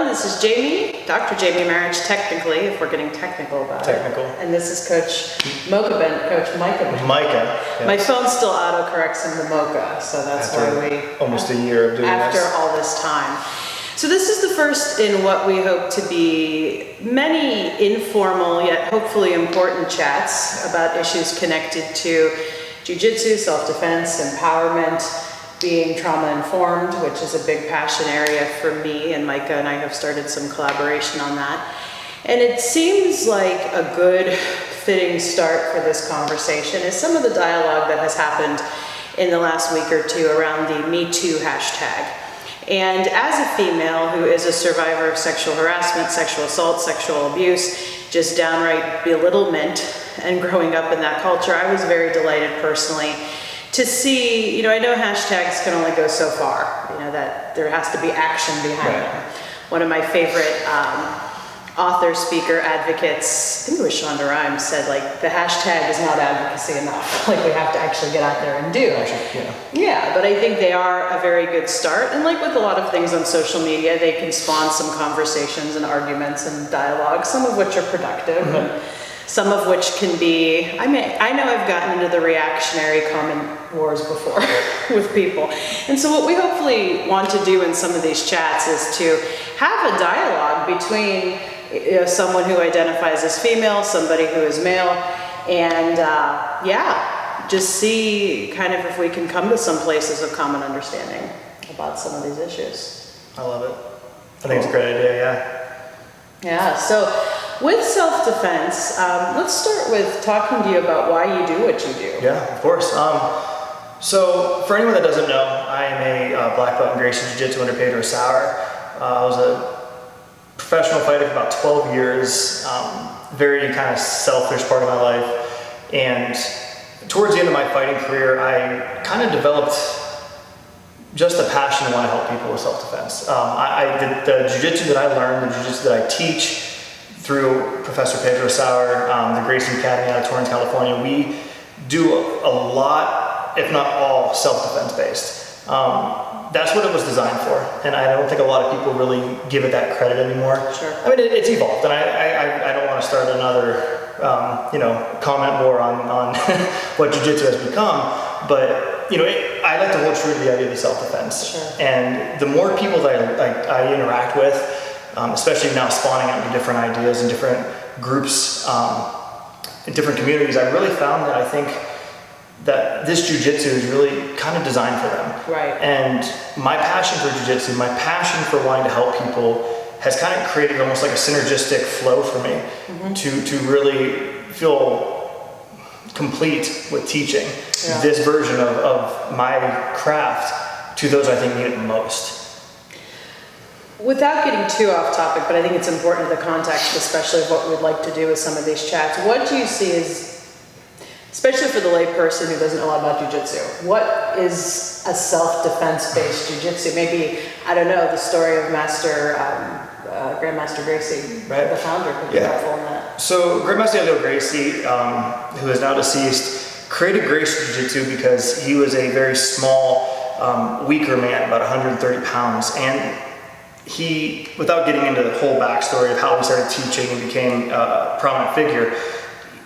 This is Jamie, Dr. Jamie Marich, technically, if we're getting technical about it. And this is Coach Micah Bender. Micah. Yes. My phone still autocorrects him to Mocha, so that's after why we... almost a year of doing after this. all this time. So this is the first in what we hope to be many informal yet hopefully important chats about issues connected to Jiu-Jitsu, self-defense, empowerment, being trauma-informed, which is a big passion area for me, and Micah and I have started some collaboration on that. And it seems like a good fitting start for this conversation is some of the dialogue that has happened in the last week or two around the Me Too hashtag. And as a female who is a survivor of sexual harassment, sexual assault, sexual abuse, just downright belittlement, and growing up in that culture, I was very delighted personally to see, I know hashtags can only go so far, that there has to be action behind them. One of my favorite author, speaker, advocates, I think it was Shonda Rhimes, said the hashtag is not advocacy enough. We have to actually get out there and do. Yeah, but I think they are a very good start. And with a lot of things on social media, they can spawn some conversations and arguments and dialogue, some of which are productive. And some of which can be, I know I've gotten into the reactionary comment wars before with people. And so what we hopefully want to do in some of these chats is to have a dialogue between someone who identifies as female, somebody who is male, and just see kind of if we can come to some places of common understanding about some of these issues. I love it. I think it's a great idea, Yeah, so with self-defense, let's start with talking to you about why you do what you do. Yeah, of course. So for anyone that doesn't know, I am a black belt in Gracie Jiu-Jitsu under Pedro Sauer. I was a professional fighter for about 12 years, very kind of selfish part of my life. And towards the end of my fighting career, I kind of developed just a passion to want to help people with self-defense. The jiu-jitsu that I learned, the jiu-jitsu that I teach through Professor Pedro Sauer, the Gracie Academy out of Torrance, California, we do a lot, if not all, self-defense based. That's what it was designed for, and I don't think a lot of people really give it that credit anymore. Sure. I mean, it's evolved, and I don't want to start another comment war on what jiu-jitsu has become, but I like to hold true to the idea of the self-defense. Sure. And the more people that I interact with, especially now spawning out into different ideas and different groups, in different communities, I really found that I think that this jiu-jitsu is really kind of designed for them. Right. And my passion for jiu-jitsu, my passion for wanting to help people has kind of created almost like a synergistic flow for me to really feel complete with teaching this version of my craft to those I think need it most. Without getting too off topic, but I think it's important in the context, especially of what we'd like to do with some of these chats, what do you see as, especially for the lay person who doesn't know a lot about jiu-jitsu, what is a self-defense based jiu-jitsu? Maybe, I don't know, the story of Grandmaster Gracie, the founder, could be helpful in that. So Grandmaster Elio Gracie, who is now deceased, created Gracie Jiu-Jitsu because he was a very small, weaker man, about 130 pounds, and he, without getting into the whole backstory of how he started teaching and became a prominent figure,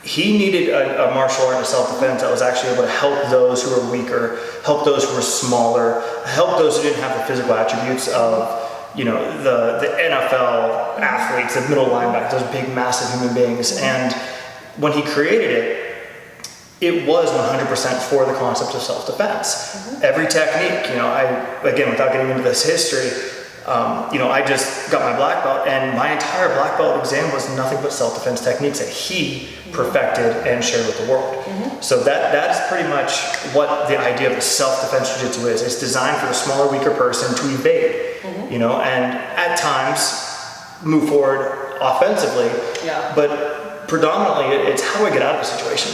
he needed a martial art of self-defense that was actually able to help those who were weaker, help those who were smaller, help those who didn't have the physical attributes of the NFL athletes, the middle linebackers, those big, massive human beings. And when he created it, it was 100% for the concept of self-defense. Every technique, again, without getting into this history, I just got my black belt, and my entire black belt exam was nothing but self-defense techniques that he perfected and shared with the world. So that's pretty much what the idea of the self-defense jiu-jitsu is. It's designed for the smaller, weaker person to evade, and at times move forward offensively, but predominantly it's how I get out of a situation.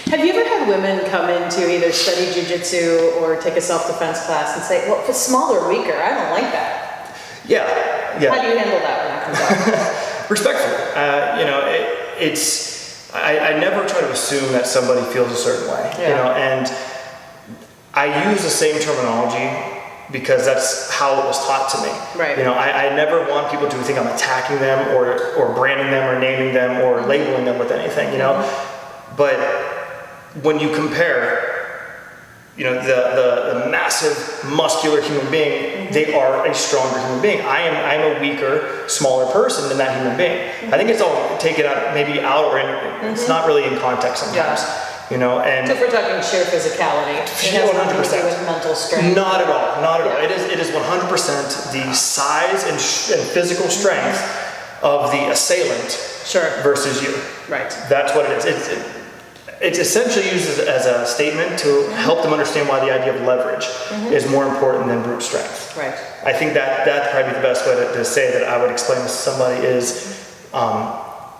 Have you ever had women come in to either study jiu-jitsu or take a self-defense class and say, well, if it's smaller, weaker, I don't like that? Yeah. How do you handle that when that comes out? Respectfully. I never try to assume that somebody feels a certain way, and I use the same terminology because that's how it was taught to me. Right. I never want people to think I'm attacking them or branding them or naming them or labeling them with anything, But when you compare, the massive muscular human being, they are a stronger human being. I'm a weaker, smaller person than that human being. I think it's all taken out, maybe out or in, it's not really in context sometimes. And So if we're talking sheer physicality, it has nothing to do with mental strength. Not at all. It is 100% the size and physical strength of the assailant versus you. Right. That's what it is. It's essentially used as a statement to help them understand why the idea of leverage is more important than brute strength. Right. I think that's probably the best way to say that I would explain this to somebody is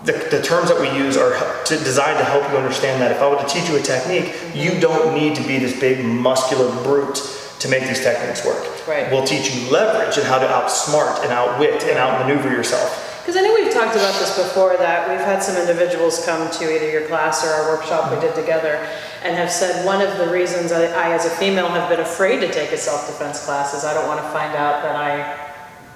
the terms that we use are designed to help you understand that if I were to teach you a technique, you don't need to be this big muscular brute to make these techniques work. Right. We'll teach you leverage and how to outsmart and outwit and outmaneuver yourself. Because I know we've talked about this before, that we've had some individuals come to either your class or our workshop we did together and have said one of the reasons I as a female have been afraid to take a self-defense class is I don't want to find out that I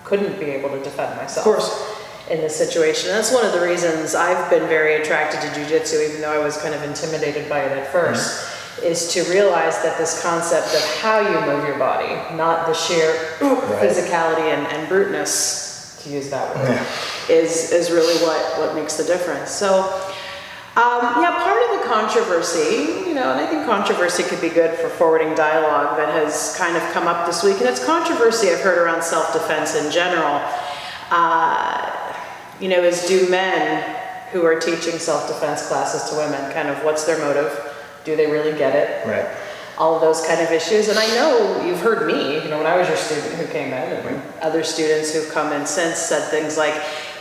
couldn't be able to defend myself. Of course. In this situation. And that's one of the reasons I've been very attracted to jiu-jitsu, even though I was kind of intimidated by it at first, is to realize that this concept of how you move your body, not the sheer physicality and bruteness, to use that word, is really what makes the difference. So, part of the controversy, and I think controversy could be good for forwarding dialogue that has kind of come up this week, and it's controversy I've heard around self-defense in general. Is do men who are teaching self-defense classes to women, kind of what's their motive? Do they really get it? Right. All of those kind of issues. And I know you've heard me, when I was your student who came in, and other students who've come in since said things like,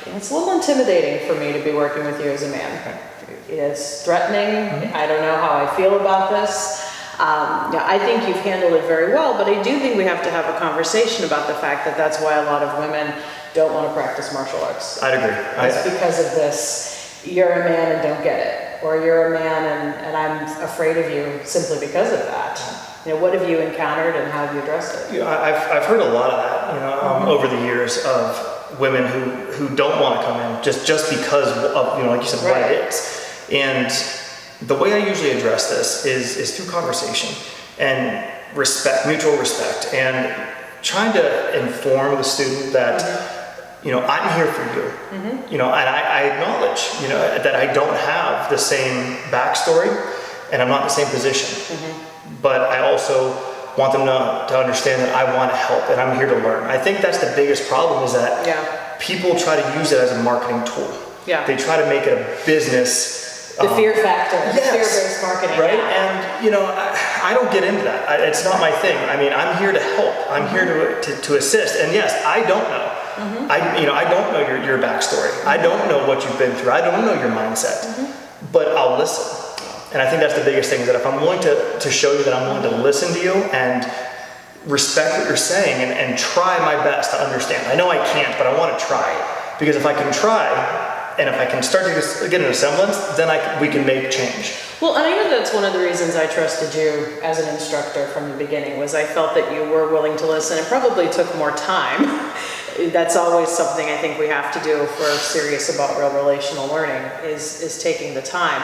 it's a little intimidating for me to be working with you as a man. It's threatening. I don't know how I feel about this. I think you've handled it very well, but I do think we have to have a conversation about the fact that that's why a lot of women don't want to practice martial arts. I'd agree. It's because of this, you're a man and don't get it, or you're a man and I'm afraid of you simply because of that. What have you encountered and how have you addressed it? I've heard a lot of that, over the years of women who don't want to come in just because of, like you said, what it is. And the way I usually address this is through conversation and respect, mutual respect, and trying to inform the student that, I'm here for you, and I acknowledge, that I don't have the same backstory and I'm not in the same position, but I also want them to understand that I want to help and I'm here to learn. I think that's the biggest problem is that people try to use it as a marketing tool. Yeah. They try to make it a business. The fear factor, fear-based marketing. Right, and I don't get into that. It's not my thing. I mean, I'm here to help. I'm here to assist. And yes, I don't know. I don't know your backstory. I don't know what you've been through. I don't know your mindset. But I'll listen. And I think that's the biggest thing is that if I'm willing to show you that I'm willing to listen to you and respect what you're saying and try my best to understand. I know I can't, but I want to try. Because if I can try, and if I can start to get an semblance, then we can make change. Well, and I know that's one of the reasons I trusted you as an instructor from the beginning, was I felt that you were willing to listen. It probably took more time. That's always something I think we have to do if we're serious about real relational learning, is taking the time.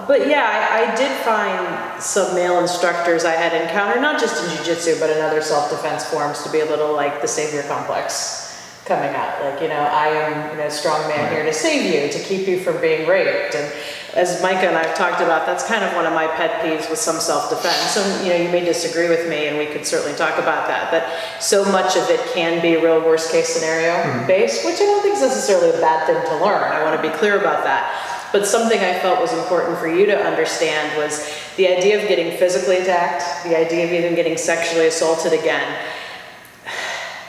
But I did find some male instructors I had encountered, not just in jiu-jitsu, but in other self-defense forms, to be a little like the savior complex coming out. Like, I am a strong man here to save you, to keep you from being raped. And as Micah and I have talked about, that's kind of one of my pet peeves with some self-defense. So, you may disagree with me, and we could certainly talk about that so much of it can be real worst case scenario based, which I don't think is necessarily a bad thing to learn. I want to be clear about that. But something I felt was important for you to understand was the idea of getting physically attacked, the idea of even getting sexually assaulted again.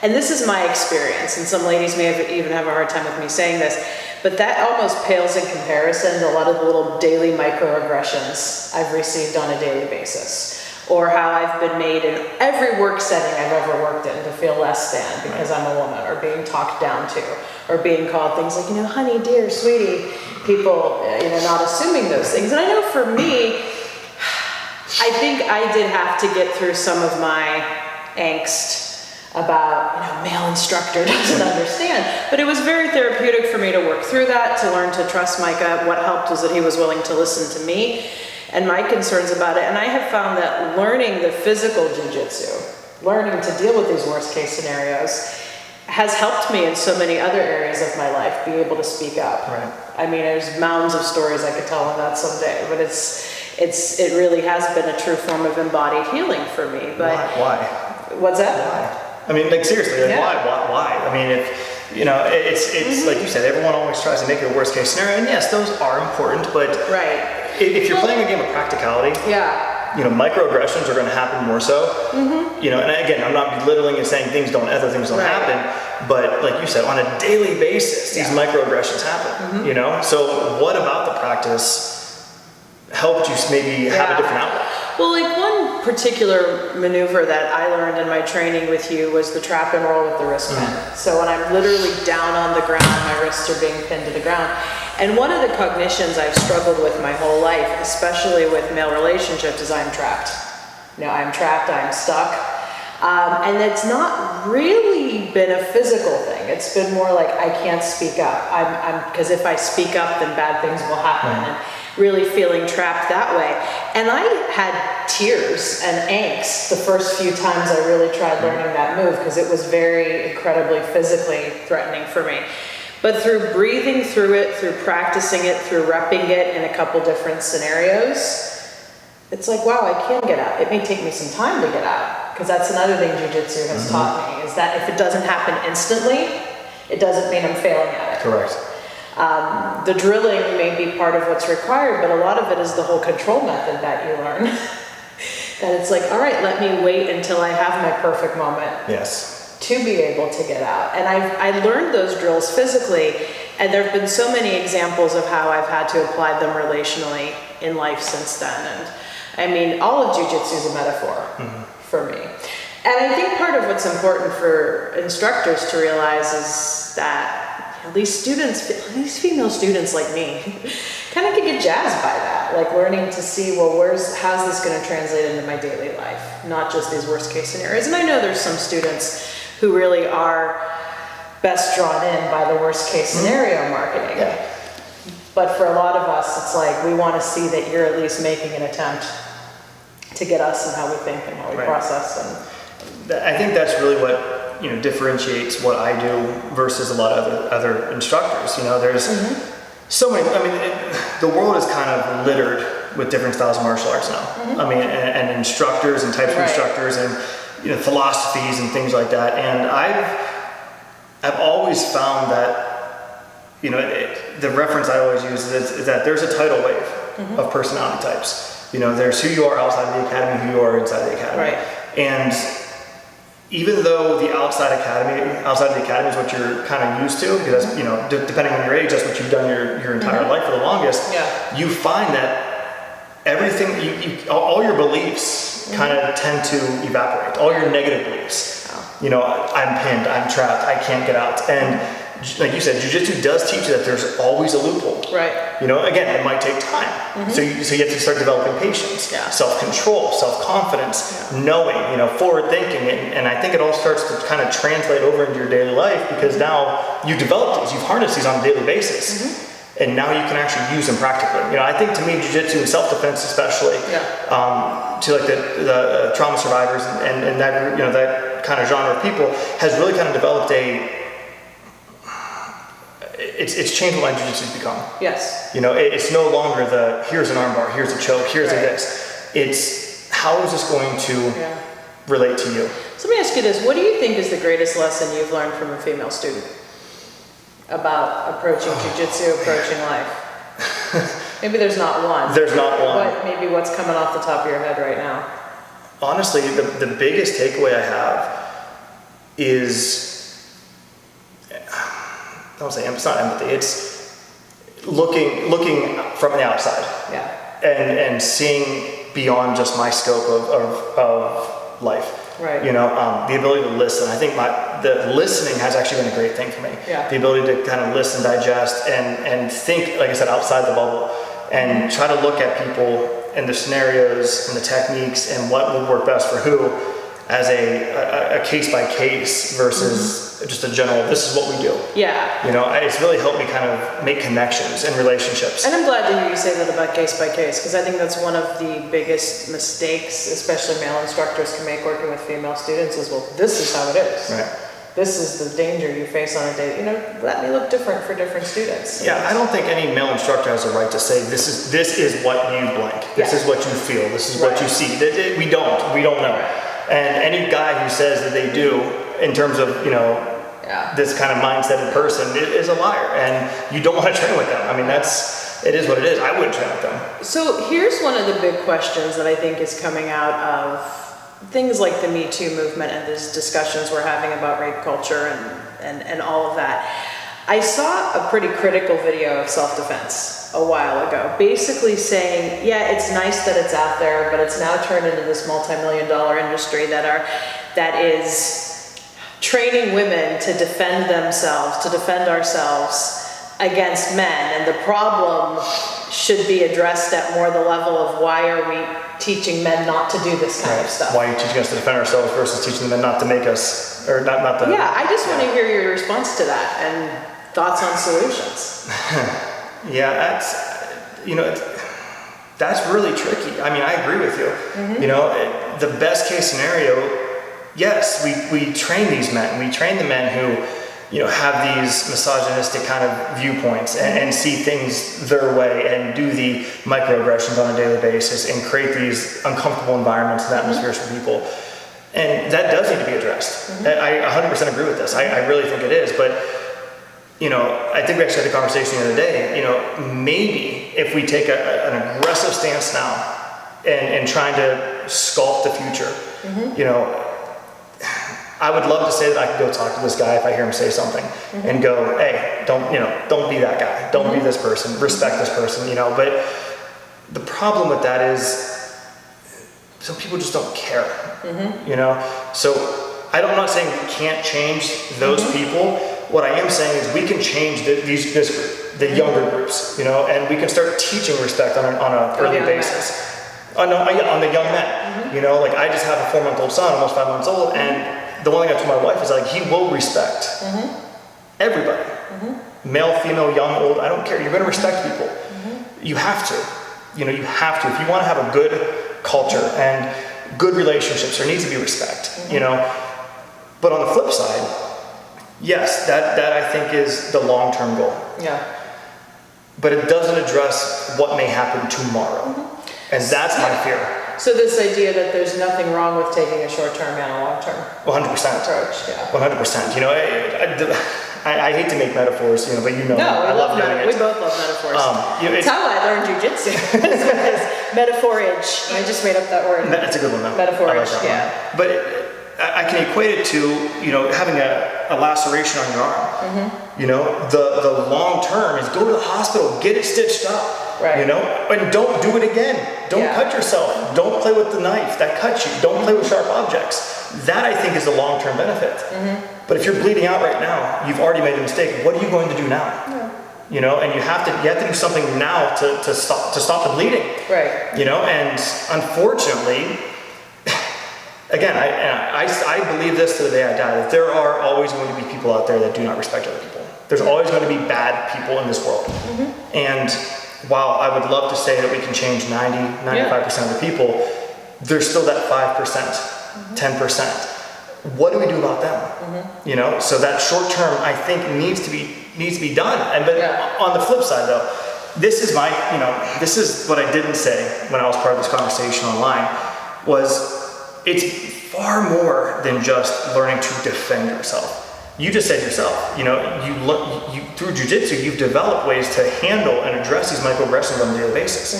And this is my experience, and some ladies may even have a hard time with me saying this, but that almost pales in comparison to a lot of the little daily microaggressions I've received on a daily basis. or how I've been made in every work setting I've ever worked in to feel less than because I'm a woman, or being talked down to, or being called things like, honey, dear, sweetie, people, not assuming those things. And I know for me, I think I did have to get through some of my angst about, male instructor doesn't understand. But it was very therapeutic for me to work through that, to learn to trust Micah. What helped was that he was willing to listen to me and my concerns about it. And I have found that learning the physical jiu-jitsu, learning to deal with these worst case scenarios, has helped me in so many other areas of my life be able to speak up. Right. I mean, there's mounds of stories I could tell on that someday, but it really has been a true form of embodied healing for me. But why? What's that? Why? I mean, seriously, why? I mean, it's like you said, everyone always tries to make it a worst case scenario, and yes, those are important, but if you're playing a game of practicality, microaggressions are going to happen more so. And again, I'm not belittling and saying other things don't happen, but like you said, on a daily basis, these microaggressions happen. So what about the practice helped you maybe have a different outlook? Well, like one particular maneuver that I learned in my training with you was the trap and roll with the wrist pin. So when I'm literally down on the ground, my wrists are being pinned to the ground. And one of the cognitions I've struggled with my whole life, especially with male relationships, is I'm trapped. I'm trapped, I'm stuck. And it's not really been a physical thing. It's been more like I can't speak up. Because if I speak up, then bad things will happen. And really feeling trapped that way. And I had tears and angst the first few times I really tried learning that move, because it was very incredibly physically threatening for me. But through breathing through it, through practicing it, through repping it in a couple different scenarios, it's like, wow, I can get out. It may take me some time to get out, because that's another thing Jiu-Jitsu has taught me, is that if it doesn't happen instantly, it doesn't mean I'm failing at it. Correct. The drilling may be part of what's required, but a lot of it is the whole control method that you learn. That it's like, all right, let me wait until I have my perfect moment. Yes. To be able to get out. And I learned those drills physically, and there have been so many examples of how I've had to apply them relationally in life since then. And I mean, all of Jiu-Jitsu is a metaphor for me. And I think part of what's important for instructors to realize is that at least female students like me, kind of can get jazzed by that, like learning to see, well, how's this going to translate into my daily life, not just these worst case scenarios. And I know there's some students who really are best drawn in by the worst case scenario marketing. Yeah. But for a lot of us, it's like we want to see that you're at least making an attempt to get us and how we think and how we process. And I think that's really what differentiates what I do versus a lot of other instructors. There's so many. I mean, the world is kind of littered with different styles of martial arts now. I mean, and instructors and types of instructors and philosophies and things like that. And I've always found that the reference I always use is that there's a tidal wave of personality types. There's who you are outside the academy, who you are inside the academy, and even though the outside of the academy is what you're kind of used to, because depending on your age, that's what you've done your entire life for the longest. You find that everything, all your beliefs kind of tend to evaporate. All your negative beliefs. I'm pinned, I'm trapped, I can't get out. And like you said, Jiu-Jitsu does teach you that there's always a loophole. Right. Again, it might take time. So you have to start developing patience, self-control, self-confidence, knowing, forward thinking. And I think it all starts to kind of translate over into your daily life, because now you've developed these, you've harnessed these on a daily basis. And now you can actually use them practically. I think to me, Jiu-Jitsu and self-defense especially, to like the trauma survivors and that, that kind of genre of people, has really kind of developed it's changed what Jiu-Jitsu has become. Yes. It's no longer here's an armbar, here's a choke, here's a this. It's how is this going to relate to you? So let me ask you this. What do you think is the greatest lesson you've learned from a female student about approaching Jiu-Jitsu, approaching life? Maybe there's not one. There's not one. Maybe what's coming off the top of your head right now? Honestly, the biggest takeaway I have is, I don't say it's not empathy. It's looking from the outside, and seeing beyond just my scope of life. Right. The ability to listen. I think the listening has actually been a great thing for me. Yeah. The ability to kind of listen, digest, and think, like I said, outside the bubble, and try to look at people and the scenarios and the techniques and what would work best for who, as a case by case versus just a general, this is what we do. Yeah. It's really helped me kind of make connections and relationships. And I'm glad to hear you say that about case by case, because I think that's one of the biggest mistakes, especially male instructors can make working with female students is, well, this is how it is. Right. This is the danger you face on a day. That may look different for different students. Yeah, I don't think any male instructor has a right to say this is what you blank. This is what you feel. This is what you see. We don't know. Right. And any guy who says that they do, in terms of this kind of mindset person, is a liar. And you don't want to train with them. I mean, it is what it is. I wouldn't train with them. So here's one of the big questions that I think is coming out of things like the Me Too movement and these discussions we're having about rape culture and all of that. I saw a pretty critical video of Selfdefense a while ago, basically saying, yeah, it's nice that it's out there, but it's now turned into this multi-million-dollar industry that is training women to defend themselves, to defend ourselves against men. And the problem should be addressed at more the level of why are we teaching men not to do this kind of stuff. Why are you teaching us to defend ourselves versus teaching them not to make us, or not to... Yeah, I just want to hear your response to that and thoughts on solutions. Yeah, that's really tricky. I mean, I agree with you. The best case scenario, yes, we train these men. We train the men who have these misogynistic kind of viewpoints and see things their way and do the microaggressions on a daily basis and create these uncomfortable environments and atmospheres for people. And that does need to be addressed. I 100% agree with this. I really think it is. But, I think we actually had a conversation the other day, maybe if we take an aggressive stance now and trying to sculpt the future, I would love to say that I could go talk to this guy if I hear him say something and go, hey, don't be that guy. Don't be this person. Respect this person, But the problem with that is some people just don't care, So I'm not saying we can't change those people. What I am saying is we can change this group, the younger groups, and we can start teaching respect on an early basis. On the young men, like I just have a 4-month-old son, almost 5 months old, and the one thing I told my wife is like, he will respect everybody, male, female, young, old, I don't care. You're going to respect people. You have to, you have to. If you want to have a good culture and good relationships, there needs to be respect, But on the flip side, yes, that I think is the long-term goal. Yeah. But it doesn't address what may happen tomorrow. And that's my fear. So this idea that there's nothing wrong with taking a short-term and a long-term 100% approach, yeah. 100%. I hate to make metaphors, but No, I love metaphors. We both love metaphors. It's how I learned Jiu-Jitsu. Metaphorage. I just made up that word. That's a good one, though. Metaphorage, one. But I can equate it to, having a laceration on your arm. The long term is go to the hospital, get it stitched up. Right. And don't do it again. Don't cut yourself. Don't play with the knife that cuts you. Don't play with sharp objects. That I think is the long-term benefit. But if you're bleeding out right now, you've already made a mistake. What are you going to do now? And you have to do something now to stop the bleeding. Right. And unfortunately, again, I believe this to the day I die, that there are always going to be people out there that do not respect other people. There's always going to be bad people in this world. And while I would love to say that we can change 95% of the people, there's still that 5%, 10%. What do we do about them? So that short term, I think, needs to be done. But on the flip side, though, this is what I didn't say when I was part of this conversation online, was it's far more than just learning to defend yourself. You just said yourself, you through jiu-jitsu, you've developed ways to handle and address these microaggressions on a daily basis.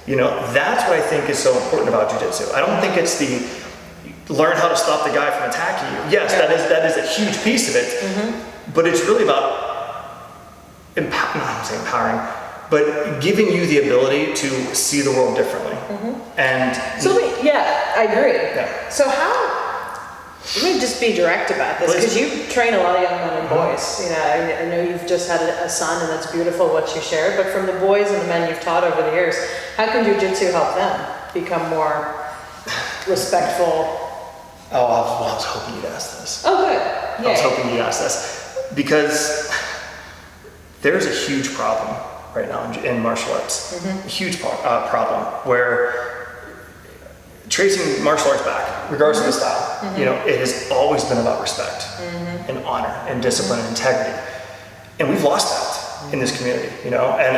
That's what I think is so important about jiu-jitsu. I don't think it's learn how to stop the guy from attacking you. Yes, that is a huge piece of it, but it's really about empowering, Mm-hmm. but giving you the ability to see the world differently. Mm-hmm. And so yeah, I agree. Yeah. So let me just be direct about this, because you train a lot of young men and boys. You know, I know you've just had a son, and that's beautiful what you shared. But from the boys and the men you've taught over the years, how can Jiu-Jitsu help them become more respectful? Oh, I was hoping you'd ask this. Oh, good. I was hoping you'd ask this, because there's a huge problem right now in martial arts. Mm-hmm. A huge problem where tracing martial arts back, regardless of the style, Mm-hmm. you know, it has always been about respect and honor and discipline and integrity. And we've lost that in this community, you know, and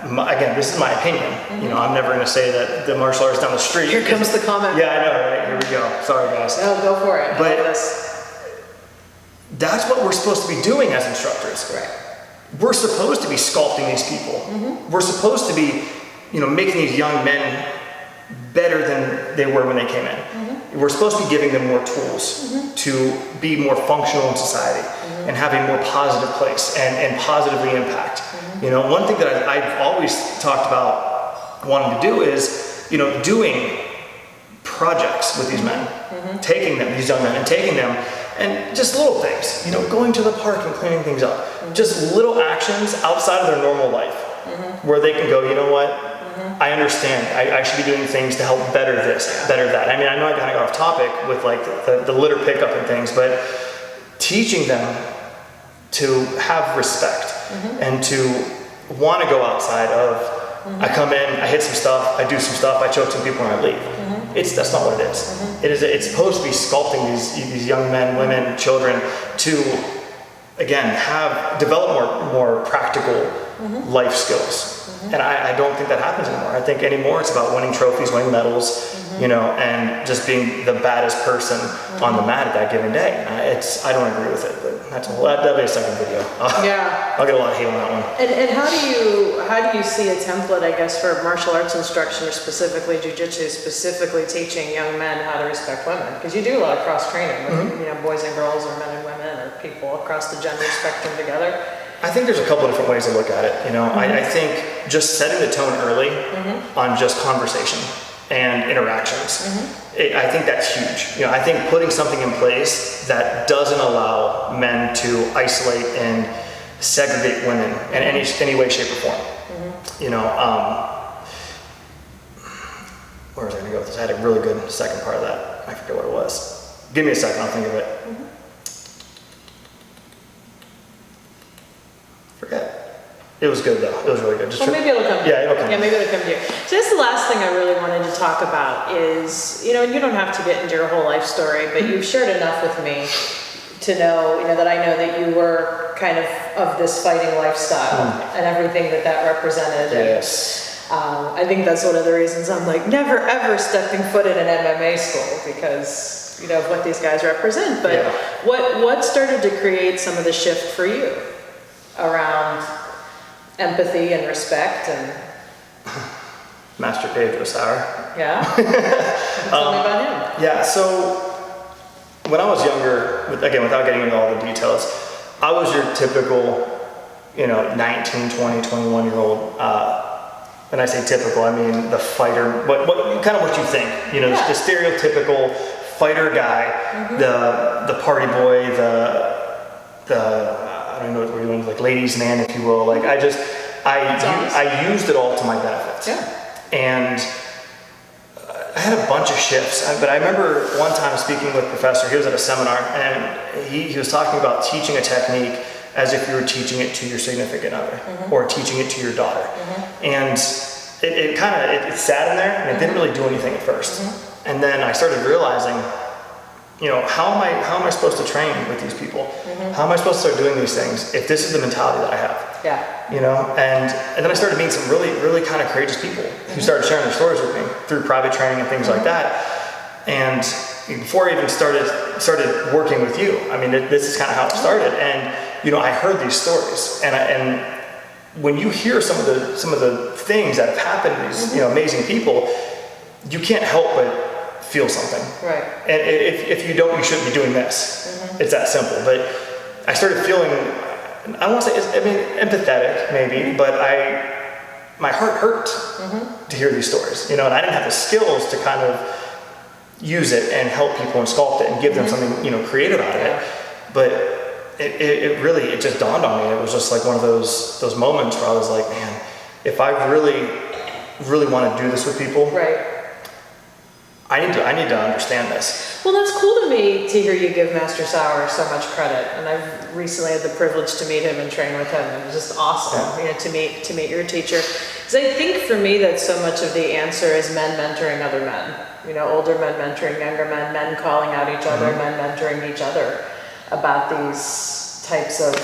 again, this is my opinion. You know, I'm never going to say that the martial arts down the street. Here comes the comment. Yeah, I know, right? Here we go. Sorry, guys. No, go for it. But that's what we're supposed to be doing as instructors. Right. We're supposed to be sculpting these people. We're supposed to be, you know, making these young men better than they were when they came in. We're supposed to be giving them more tools to be more functional in society and have a more positive place and positively impact. You know, one thing that I've always talked about wanting to do is, you know, doing projects with these men, taking them, these young men, and taking them, and just little things, you know, going to the park and cleaning things up. Just little actions outside of their normal life where they can go, you know what? I understand. I should be doing things to help better this, better that. I mean, I know I kind of got off topic with like the litter pickup and things, but teaching them to have respect and to want to go outside of, I come in, I hit some stuff, I do some stuff, I choke some people and I leave. That's not what it is. It's supposed to be sculpting these young men, women, children to, again, develop more practical life skills. And I don't think that happens anymore. I think anymore it's about winning trophies, winning medals, you know, and just being the baddest person on the mat at that given day. I don't agree with it, but that'll be a second video. I'll get a lot of hate on that one. And how do you see a template, I guess, for martial arts instruction, or specifically Jiu-Jitsu, specifically teaching young men how to respect women? Because you do a lot of cross training with, you know, boys and girls, or men and women, or people across the gender spectrum together. I think there's a couple of different ways to look at it. You know, I think just setting the tone early on just conversation and interactions, I think that's huge. You know, I think putting something in place that doesn't allow men to isolate and segregate women in any way, shape, or form. You know, where was I going to go with this? I had a really good second part of that. I forget what it was. Give me a second, I'll think of it. Forget. It was good though. It was really good. Maybe it'll come to you. Yeah, it'll come. Yeah, maybe it'll come to you. So that's the last thing I really wanted to talk about is, you know, and you don't have to get into your whole life story, but you've shared enough with me to know, you know, that I know that you were kind of this fighting lifestyle and everything that represented. Yes. And, I think that's one of the reasons I'm like, never ever stepping foot in an MMA school, because, you know, of what these guys represent. But what started to create some of the shift for you around empathy and respect and Master Pedro Sauer. Yeah. Tell me about him. Yeah, so when I was younger, again, without getting into all the details, I was your typical, you know, 19, 20, 21-year-old. When I say typical, I mean the fighter, what kind of what you think, you know, the stereotypical fighter guy, the party boy, the I don't know what we're doing, like ladies' man, if you will. Like I used it all to my benefit. Yeah. And I had a bunch of shifts. But I remember one time speaking with a professor. He was at a seminar, and he was talking about teaching a technique as if you were teaching it to your significant other or teaching it to your daughter. And it sat in there, and it didn't really do anything at first. And then I started realizing, you know, how am I supposed to train with these people? How am I supposed to start doing these things if this is the mentality that I have? Yeah. You know, and then I started meeting some really, really kind of courageous people who started sharing their stories with me through private training and things like that. And before I even started working with you, I mean, this is kind of how it started. And you know, I heard these stories, and when you hear some of the things that have happened to these you know amazing people, you can't help but feel something. Right. And if you don't, you shouldn't be doing this. It's that simple. But I started feeling, I won't say, empathetic maybe, but my heart hurt to hear these stories, and I didn't have the skills to kind of use it and help people and sculpt it and give them something, creative out of it. But it really just dawned on me. It was just like one of those moments where I was like, man, if I really want to do this with people, I need to understand this. Well, that's cool to me to hear you give Master Sauer so much credit, and I've recently had the privilege to meet him and train with him. It was just awesome, to meet your teacher. Because I think for me that so much of the answer is men mentoring other men. Older men mentoring younger men, men calling out each other, men mentoring each other about these types of,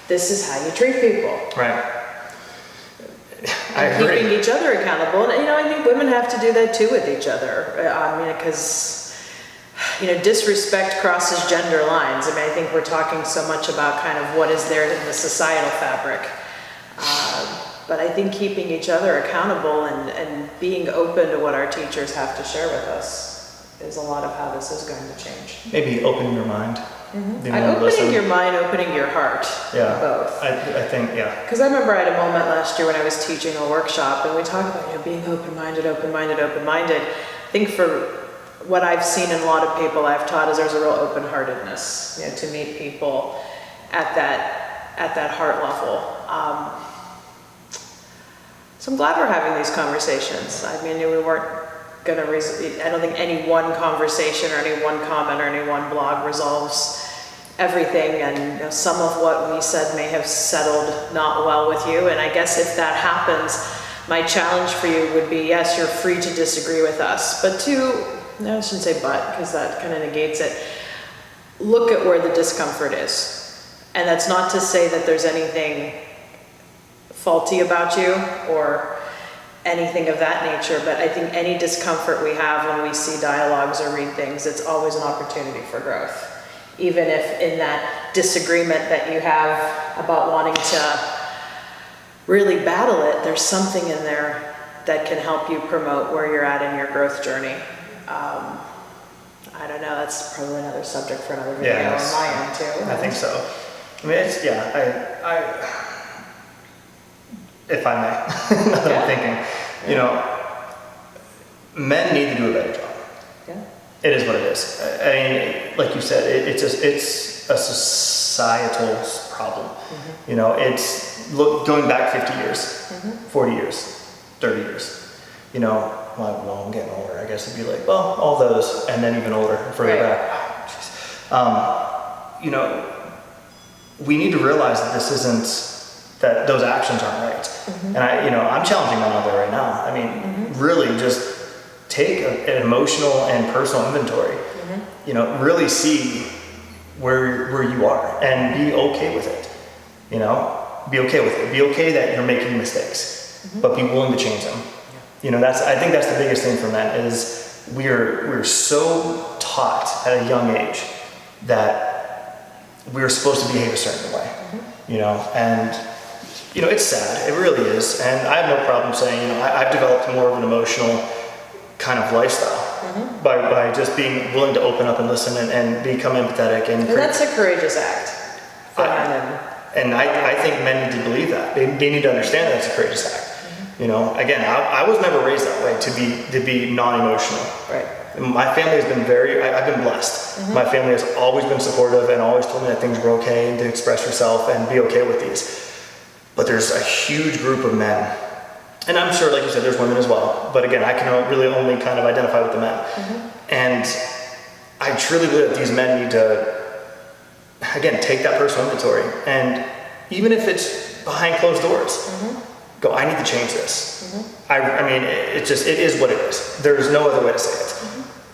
this is how you treat people. Right. And keeping each other accountable. And, I think women have to do that too with each other. Because, disrespect crosses gender lines. I think we're talking so much about kind of what is there in the societal fabric. But I think keeping each other accountable and being open to what our teachers have to share with us is a lot of how this is going to change. Maybe opening your mind. Opening your mind, opening your heart. Yeah. Both. I think, yeah. Because I remember I had a moment last year when I was teaching a workshop and we talked about, being open-minded. I think for what I've seen in a lot of people I've taught is there's a real open-heartedness, to meet people at that heart level. So I'm glad we're having these conversations. We weren't going to, I don't think any one conversation or any one comment or any one blog resolves everything, and some of what we said may have settled not well with you, and I guess if that happens, my challenge for you would be, yes, you're free to disagree with us, but no, I shouldn't say but, because that kind of negates it. Look at where the discomfort is. And that's not to say that there's anything faulty about you or anything of that nature, but I think any discomfort we have when we see dialogues or read things, it's always an opportunity for growth. Even if in that disagreement that you have about wanting to really battle it, there's something in there that can help you promote where you're at in your growth journey. I don't know, that's probably another subject for another video on my end too. I think so. It's, if I may, now that I'm thinking, men need to do a better job. Yeah. It is what it is. Like you said, it's a societal problem. It's going back 50 years, 40 years, 30 years. Well, I'm getting older. I guess it'd be like, well, all those, and then even older, further back. We need to realize that this isn't, that those actions aren't right. And I'm challenging men out there right now. Really just take an emotional and personal inventory. Really see where you are and be okay with it. Be okay with it. Be okay that you're making mistakes, but be willing to change them. I think that's the biggest thing for men is we're so taught at a young age that we're supposed to behave a certain way. And it's sad. It really is. And I have no problem saying, I've developed more of an emotional kind of lifestyle by just being willing to open up and listen and become empathetic. And that's a courageous act for men. And I think men need to believe that. They need to understand that it's a courageous act. Again, I was never raised that way to be non-emotional. Right. My family has been I've been blessed. My family has always been supportive and always told me that things were okay and to express yourself and be okay with these. But there's a huge group of men, and I'm sure, like you said, there's women as well. But again, I can really only kind of identify with the men. And I truly believe that these men need to, again, take that personal inventory. And even if it's behind closed doors, go, I need to change this. It is what it is. There's no other way to say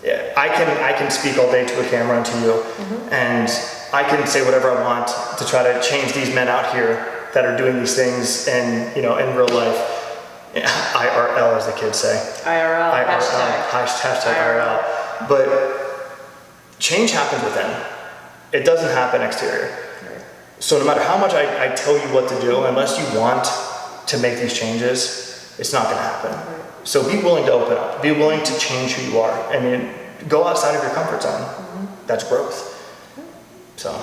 it. I can speak all day to a camera and to you, and I can say whatever I want to try to change these men out here that are doing these things in real life. IRL, as the kids say. IRL. Hashtag IRL. But change happens within. It doesn't happen exterior. Right. So no matter how much I tell you what to do, unless you want to make these changes, it's not going to happen. Right. So be willing to open up. Be willing to change who you are. Go outside of your comfort zone. That's growth. So.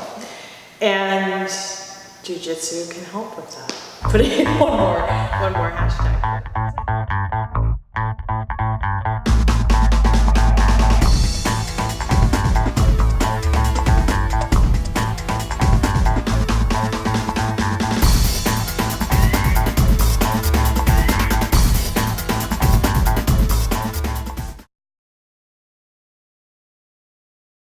And Jiu-Jitsu can help with that. Putting in one more hashtag.